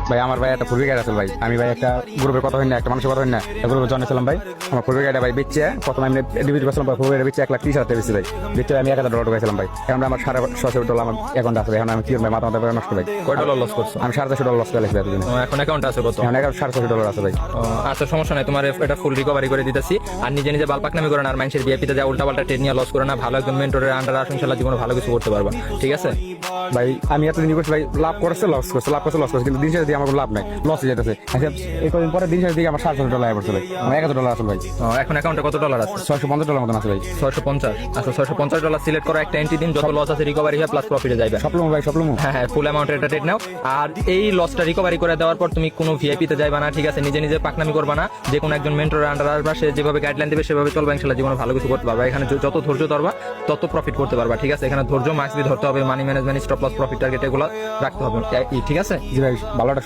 ভাই আমার ভাই একটা ফুল গাড়ি আছে ভাই, আমি ভাই একটা গ্রুপের কথা হয় না, একটা মানুষের কথা হয় না, গ্রুপে জয়েন ভাই। আমার ফুল গাড়িটা ভাই বেচছে, প্রথমে আমি ডিবিট করছিলাম, ফুল গাড়ি বেচছে 1,30,000 টাকা বেশি ভাই, বেচছে আমি $1,000 ঢুকাইছিলাম ভাই। এখন আমার $650 আমার অ্যাকাউন্ট আছে ভাই, এখন আমি কি ভাই মাথা মাথা নষ্ট ভাই। কয় ডলার লস করছো? আমি $450 লস করে লাগছে এতদিন, এখন অ্যাকাউন্ট আছে কত? এখন $650 আছে ভাই। আচ্ছা সমস্যা নাই, তোমার এটা ফুল রিকভারি করে দিতেছি। আর নিজে নিজে বালপাকনামি করে না, আর মানুষের বিএপিতে যা উল্টা পাল্টা ট্রেড নিয়ে লস করে না, ভালো একজন মেন্টরের আন্ডার আসুন, ইনশাআল্লাহ জীবনে ভালো কিছু করতে পারবা, ঠিক আছে? ভাই আমি এতদিন করছি ভাই, লাভ করছে লস করছে, লাভ করছে লস করছে, কিন্তু দিন শেষে দিয়ে আমার কোনো লাভ নাই, লস হয়ে যেতেছে। এই কদিন পরে দিন শেষে দিকে আমার $700 পড়ছে ভাই, আমার $1,000 আছে ভাই। এখন অ্যাকাউন্টে কত ডলার আছে? $650 মতন আছে ভাই। 650। আচ্ছা $650 সিলেক্ট করো, একটা এন্ট্রি দিন, যত লস আছে রিকভারি হয় প্লাস প্রফিটে যাবে। সপ্লমো ভাই, সপ্লমো। হ্যাঁ হ্যাঁ, ফুল অ্যামাউন্টের একটা ট্রেড নাও। আর এই লসটা রিকভারি করে দেওয়ার পর তুমি কোনো ভিআইপিতে যাইবা না, ঠিক আছে? নিজে নিজে পাকনামি করবা না, যে কোনো একজন মেন্টরের আন্ডার আসবা, সে যেভাবে গাইডলাইন দেবে সেভাবে চলবা, ইনশাআল্লাহ জীবনে ভালো কিছু করতে পারবা। এখানে যত ধৈর্য ধরবা তত প্রফিট করতে পারবা, ঠিক আছে? এখানে ধৈর্য মাস্ক দিয়ে ধরতে হবে, money management, stop loss, profit target এগুলো রাখতে হবে, ঠিক আছে? জি ভাই, ভালো একটা